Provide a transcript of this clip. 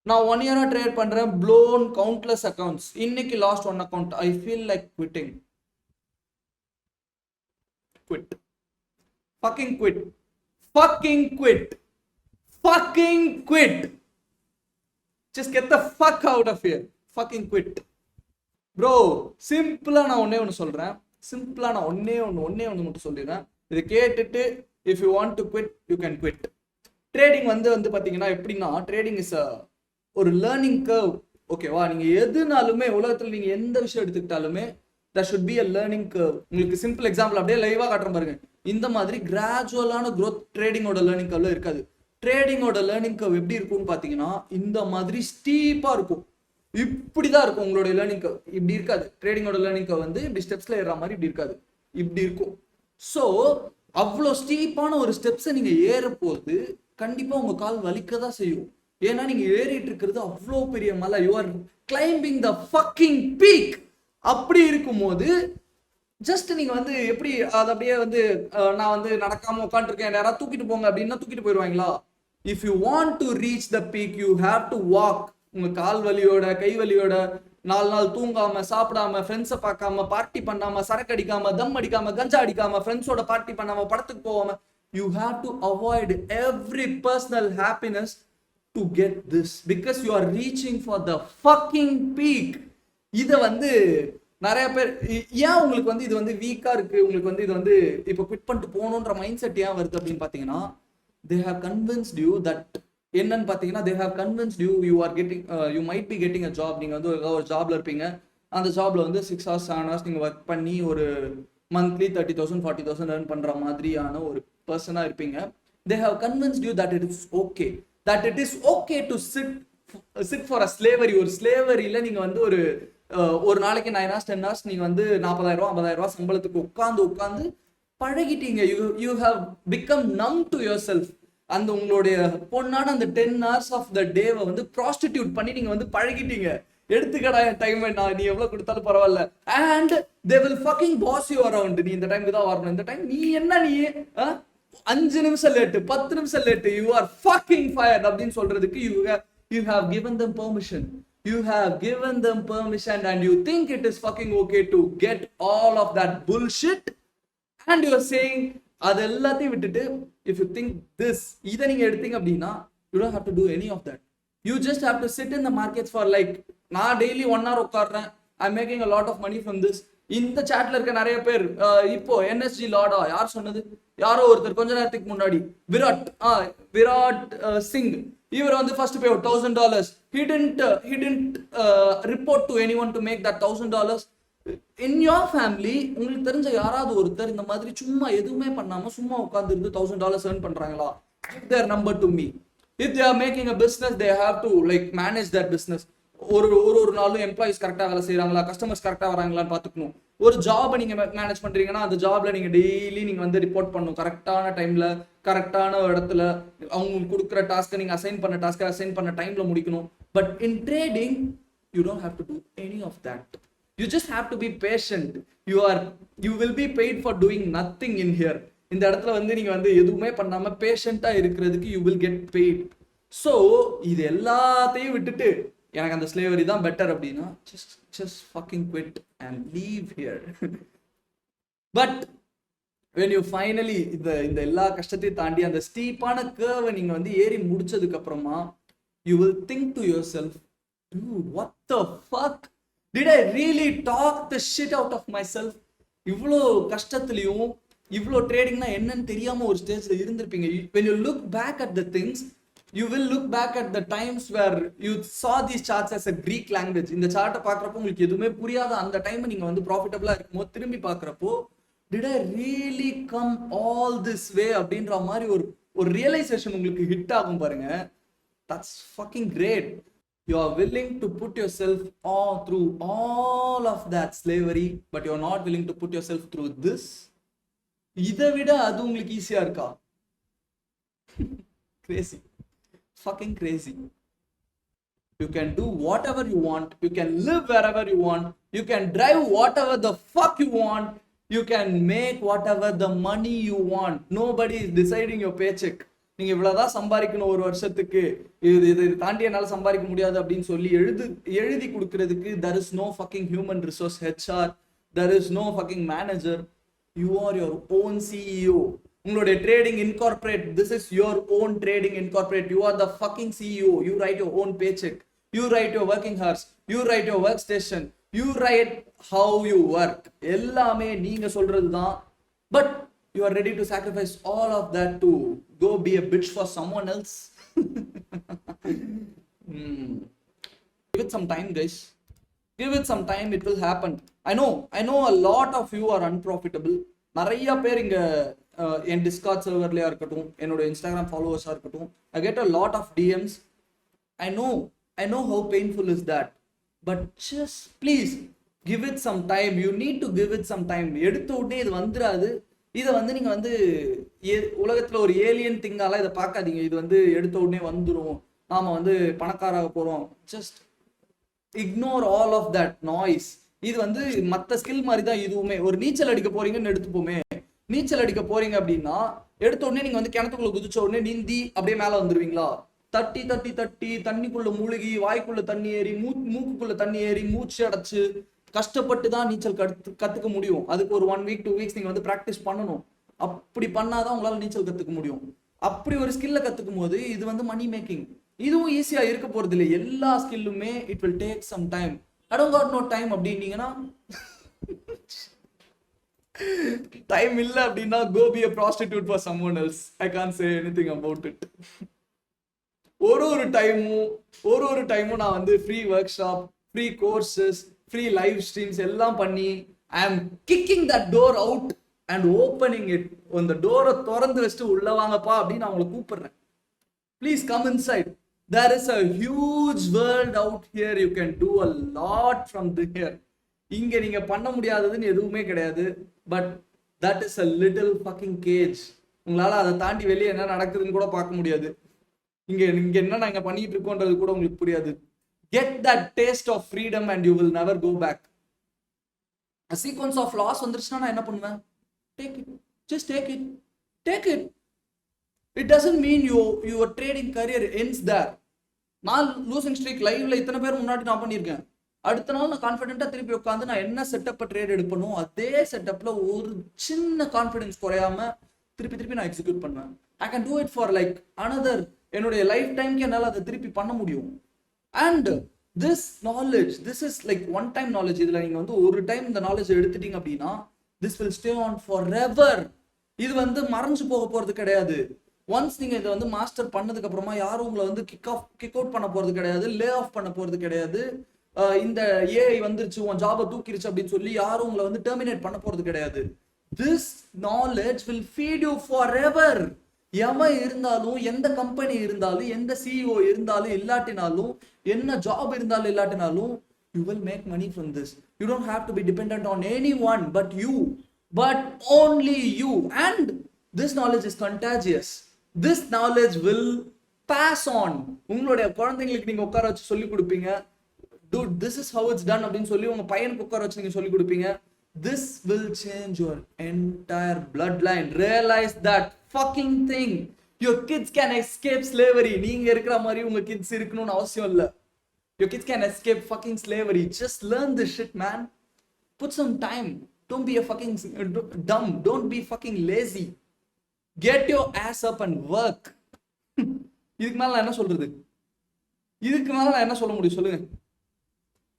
நான் 1 year trade பண்றேன், blown countless accounts. இன்னைக்கு last one account. I feel like quitting. Quit. fucking quit. fucking quit. fucking quit. just get the fuck out of here. fucking quit. Bro சிம்பிளா நான் ஒண்ணே சொல்றேன். சிம்பிளா நான் ஒண்ணே ஒன்று மட்டும் சொல்லிடுறேன். இதை கேட்டுட்டு if you want to quit you can quit. Trading வந்து பாத்தீங்கன்னா எப்படின்னா, ட்ரேடிங் இஸ் ஒரு லேர்னிங் கர்வ். ஓகேவா? நீங்க எதுனாலுமே உலகத்துல நீங்க எந்த விஷயம் எடுத்துக்கிட்டாலுமே there should be a learning curve. உங்களுக்கு சிம்பிள் எக்ஸாம்பிள் அப்படியே லைவா காட்டுறேன் பாருங்க. இந்த மாதிரி கிராஜுவலான growth ட்ரேடிங்கோட லேர்னிங் கர்வ்ல இருக்காது. ட்ரேடிங்கோட லேர்னிங் கர்வ் எப்படி இருக்கும்னு பாத்தீங்கன்னா இந்த மாதிரி ஸ்டீப்பா இருக்கும். இப்படிதான் இருக்கும் உங்களுடைய லேர்னிங் கர்வ். இப்படி இருக்காது. ட்ரேடிங்கோட லேர்னிங் கர்வ் வந்து இப்படி ஸ்டெப்ஸ்ல ஏற மாதிரி இப்படி இருக்காது, இப்படி இருக்கும். ஸோ அவ்வளோ ஸ்டீப்பான ஒரு ஸ்டெப்ஸை நீங்க ஏற போது கண்டிப்பா உங்க கால் வலிக்க தான் செய்யும். ஏன்னா நீங்க ஏறிட்டு இருக்கிறது அவ்வளோ பெரிய மலை. You are climbing the fucking peak. அப்படி இருக்கும்போது ஜஸ்ட் நீங்க வந்து எப்படி அது அப்படியே வந்து நான் வந்து நடக்காம உட்காந்துருக்கேன், யாராவது தூக்கிட்டு போங்க அப்படின்னா தூக்கிட்டு போயிடுவாங்களா? If you want to reach the peak you have to walk. உங்க கால் வலியோட கை வலியோட 4 நாள் தூங்காம சாப்பிடாம ஃப்ரெண்ட்ஸை பார்க்காம பார்ட்டி பண்ணாம சரக்கு அடிக்காம தம் அடிக்காம கஞ்சா அடிக்காம ஃப்ரெண்ட்ஸோட பார்ட்டி பண்ணாம படத்துக்கு போகாம you have to avoid every personal happiness to get this because you are reaching for the fucking peak. இத வந்து நிறைய பேர் ஏன் உங்களுக்கு வந்து இது வந்து வீக்கா இருக்கு, உங்களுக்கு வந்து இது வந்து இப்போ குவிட் பண்ணிட்டு போகணுன்ற மைண்ட் செட் ஏன் வருது அப்படின்னு பாத்தீங்கன்னா, they have convinced you that என்னன்னு பாத்தீங்கன்னா they have convinced you you are getting you might be getting a job. நீங்க வந்து ஒரு ஜாப்ல இருப்பீங்க. அந்த ஜாப்ல வந்து 6 hours 7 hours நீங்க ஒர்க் பண்ணி ஒரு மந்த்லி 30,000 40,000 earn பண்ற மாதிரியான ஒரு பர்சனா இருப்பீங்க. they have convinced you that it is okay, that it is okay to sit for a slavery. ஒரு ஸ்லேவரியில நீங்க வந்து ஒரு நாளைக்கு 9 hours 10 hours நீங்க வந்து 40,000 50,000 சம்பளத்துக்கு உட்காந்து பழகிட்டீங்க. யூ ஹவ் பிகம் நம் டு யுவர் செல்ஃப். அந்த உங்களுடைய பொண்ணான அந்த 10 hours ஆஃப் த டேவை வந்து ப்ராஸ்டிடியூட் பண்ணி நீங்க வந்து பழகிட்டீங்க. எடுத்துக்கடா என் டைம், நான் நீ எவ்வளவு கொடுத்தாலும் பரவாயில்ல. And they will fucking boss you around. நீ இந்த டைமுக்கு தான் வரணும், இந்த டைம் நீ என்ன நீ 5 நிமிஷம் லேட்டு 10 நிமிஷம் late you are fucking fired அப்படின்னு சொல்றதுக்கு you have given them permission. You have given them permission and you think it is fucking okay to get all of that bullshit and you are saying அது எல்லாத்தையும் விட்டுட்டு if you think this இதை நீங்க எடுத்தீங்க அப்படின்னா you don't have to do any of that. You just have to sit in the markets for like நான் daily 1 hour உட்கார்றேன், I'm making a lot of money from this. இந்த சாட்ல இருக்க நிறைய பேர் இப்போ என்எஸ்ஜி லாடா யார் சொன்னது, யாரோ ஒருத்தர் கொஞ்ச நேரத்துக்கு முன்னாடி விராட் சிங், இவர் வந்து first pay $1,000. he didn't report to anyone to make that $1,000. in your family உங்களுக்கு தெரிஞ்ச யாராவது ஒருத்தர் இந்த மாதிரி சும்மா எதுவுமே பண்ணாம சும்மா உட்கார்ந்து இருந்து $1,000 earn பண்றாங்களா? give their number to me. if they are making a business they have to like manage that business. ஒரு நாளும் எம்ப்ளாயிஸ் கரெக்டா வேலை செய்யறாங்களா, கஸ்டமர்ஸ் கரெக்டா வராங்களான்னு பாத்துக்கணும். ஒரு ஜாப் நீங்க மேனேஜ் பண்றீங்கன்னா அந்த ஜாப்ல நீங்க டெய்லி நீங்க வந்து ரிப்போர்ட் பண்ணணும் கரெக்டான டைம்ல கரெக்டான இடத்துல. அவங்களுக்கு கொடுக்குற டாஸ்க்கை நீங்க அசைன் பண்ண டாஸ்க்கை அசைன் பண்ண டைம்ல முடிக்கணும். But in trading you don't have to do any of that. You just have to be patient. You will be paid for doing nothing in here. இந்த இடத்துல வந்து நீங்க வந்து எதுவுமே பண்ணாம பேஷண்டா இருக்கிறதுக்கு you will get paid. So இது எல்லாத்தையும் விட்டுட்டு எனக்கு அந்த ஸ்லேவரி தான் பெட்டர் அப்படின்னா just fucking quit and leave here. but when you finally இந்த எல்லா கஷ்டத்தையும் தாண்டி அந்த ஸ்டீப்பான கர்வை நீங்க வந்து ஏறி முடிச்சதுக்கு அப்புறமா you will think to yourself, dude what the fuck did I really talk the shit out of myself. இவ்வளோ கஷ்டத்துலயும் இவ்வளோ ட்ரேடிங்னா என்னன்னு தெரியாம ஒரு ஸ்டேஜ்ல இருந்திருப்பீங்க. when you look back at the things you will look back at the times where you saw these charts as a Greek language. இந்த சார்ட்டை பார்க்குறப்போ உங்களுக்கு எதுவுமே புரியாத அந்த டைம் நீங்க வந்து ப்ராஃபிட்டபிளா இருக்கும்போது திரும்பி பார்க்குறப்போ did I really come all this way அப்படின்ற மாதிரி ஒரு ரியலைசேஷன் உங்களுக்கு ஹிட் ஆகும் பாருங்க. that's fucking great. you are willing to put yourself through all of that slavery but you are not willing to put yourself through this. இதை விட அது உங்களுக்கு ஈஸியா இருக்கா? crazy. fucking crazy. You can do whatever you want, you can live wherever you want, you can drive whatever the fuck you want, you can make whatever the money you want. Nobody is deciding your paycheck. நீங்க இவ்வளவுதான் சம்பாதிக்கணும் ஒரு வருஷத்துக்கு, இது தாண்டி என்னால சம்பாதிக்க முடியாது அப்படின்னு சொல்லி எழுதி கொடுக்கறதுக்கு there is no fucking human resource HR, there is no fucking manager. You are your own CEO. உங்களுடைய trading incorporate, this is your own trading incorporate. You are the fucking CEO. You write your own paycheck, you write your working hours, you write your workstation, you write how you work. எல்லாமே நீங்க சொல்றதுதான். But you are ready to sacrifice all of that to go be a bitch for someone else. Give it some time, guys. Give it some time, it will happen. I know a lot of you are unprofitable. நிறைய பேர் இங்க என் Discord சர்வர்லயா இருக்கட்டும், என்னோட Instagram ஃபாலோவர்ஸா இருக்கட்டும், I get a lot of DMs. I know how painful is that, but just please give it some time. You need to give it some time. எடுத்த உடனே இது வந்துடாது. இதை நீங்க உலகத்துல ஒரு ஏலியன் திங்கால இதை பார்க்காதீங்க. இது எடுத்த உடனே வந்துடும், நாம பணக்காராக போறோம். Just ignore all of that noise. இது மற்ற ஸ்கில் மாதிரி தான் இதுவுமே. ஒரு நீச்சல் அடிக்க போறீங்கன்னு எடுத்துப்போமே, நீச்சல் அடிக்க போறீங்க அப்படின்னா எடுத்த உடனே நீங்க கிணத்துக்குள்ள குதிச்ச உடனே நீந்தி அப்படியே மேல வந்துருவீங்களா? தட்டி தட்டி தட்டி தண்ணிக்குள்ள மூழ்கி, வாய்க்குள்ள தண்ணி ஏறி, மூக்குக்குள்ள தண்ணி ஏறி, மூச்சு அடைச்சு கஷ்டப்பட்டு தான் நீச்சல் கத்துக்க முடியும். அதுக்கு ஒரு 1 week 2 weeks நீங்க பிராக்டிஸ் பண்ணணும். அப்படி பண்ணாதான் உங்களால நீச்சல் கத்துக்க முடியும். அப்படி ஒரு ஸ்கில்ல கத்துக்கும் போது இது மணி மேக்கிங். இதுவும் ஈஸியா இருக்க போறது இல்லை. எல்லா ஸ்கில்லுமே it will take some time. I don't got no time அப்படின்னீங்கன்னா, டைம் இல்ல அப்படின்னா go be a prostitute for someone else. I can't say anything about it. ஒரு டைமும் நான் free work shop, free courses, free live streams எல்லாம் பண்ணி ஐ ஆம் kicking that door out and opening it. அந்த டோரை திறந்து வச்சுட்டு உள்ள வாங்கப்பா அப்படின்னு நான் உங்களை கூப்பிடுறேன். Please come inside. There is a huge world out here. You can do a lot from here. இங்க நீங்க பண்ண முடியாததுன்னு எதுவுமே கிடையாது. But that is a little fucking cage. உங்களால அதை தாண்டி வெளியே என்ன நடக்குதுன்னு கூட பார்க்க முடியாது. இங்க என்ன நாங்க பண்ணிட்டு இருக்கோன்றது கூட உங்களுக்கு புரியாது. Get that taste of freedom and you will never go back. A sequence of loss வந்துருச்சுன்னா நான் என்ன பண்ணுவேன்? Take it. Just take it. Take it. It doesn't mean your trading career ends there. நான் லூசிங் ஸ்ட்ரீக் லைவ்ல இத்தனை பேர் முன்னாடி நான் பண்ணியிருக்கேன். அடுத்த நாள் நான் கான்ஃபிடென்ட்டா திருப்பி உட்காந்து நான் என்ன செட்டப்பை ட்ரேட் எடுப்பணும் அதே செட்டப்ல ஒரு சின்ன கான்ஃபிடன்ஸ் குறையாம திருப்பி நான் எக்ஸிக்யூட் பண்ணுவேன். I can do it for like another, என்னுடைய லைஃப் டைம்க்கு என்னால் அதை திருப்பி பண்ண முடியும். And this knowledge, this is like one time knowledge. இதுல நீங்க ஒரு டைம் இந்த நாலேஜ் எடுத்துட்டீங்க அப்படின்னா this will stay on for ever. இது மறைஞ்சு போக போறது கிடையாது. ஒன்ஸ் நீங்க இதை மாஸ்டர் பண்ணதுக்கு அப்புறமா யாரும் உங்களை கிக் அவுட் பண்ண போறது கிடையாது, லே ஆஃப் பண்ண போறது கிடையாது. இந்த ஏஐ வந்துருச்சு உன் ஜாபை தூக்கிருச்சு அப்படின்னு சொல்லி யாரும் உங்களை டெர்மினேட் பண்ண போறது கிடையாது. This knowledge will feet you for ever. எவன் இருந்தாலும், எந்த கம்பெனி இருந்தாலும், எந்த சிஇஓ இருந்தாலும் இல்லாட்டினாலும், என்ன ஜாப் இருந்தாலும் இல்லாட்டினாலும், you will make money from this. You don't have to be dependent on anyone but you, but only you. And this knowledge is contagious. This knowledge will pass on. உங்களுடைய குழந்தைங்களுக்கு நீங்க உட்கார வச்சு சொல்லி கொடுப்பீங்க. Dude, this is how it's done அப்படின்னு சொல்லி உங்க பையனுக்கு உட்கார வச்சு நீங்க சொல்லி கொடுப்பீங்க. This will change your entire bloodline. Realize that fucking thing. Your kids can escape slavery. நீங்க இருக்கிற மாதிரி உங்க kids இருக்கணும்னு அவசியம் இல்ல. Your kids can escape fucking slavery. Just learn this shit, man. Put some time. Don't be a fucking dumb. Don't be fucking lazy. Get your ass up and work. இதுக்கு மேல நான் என்ன சொல்றது? இதுக்கு மேல நான் என்ன சொல்ல முடியும் சொல்லுங்க?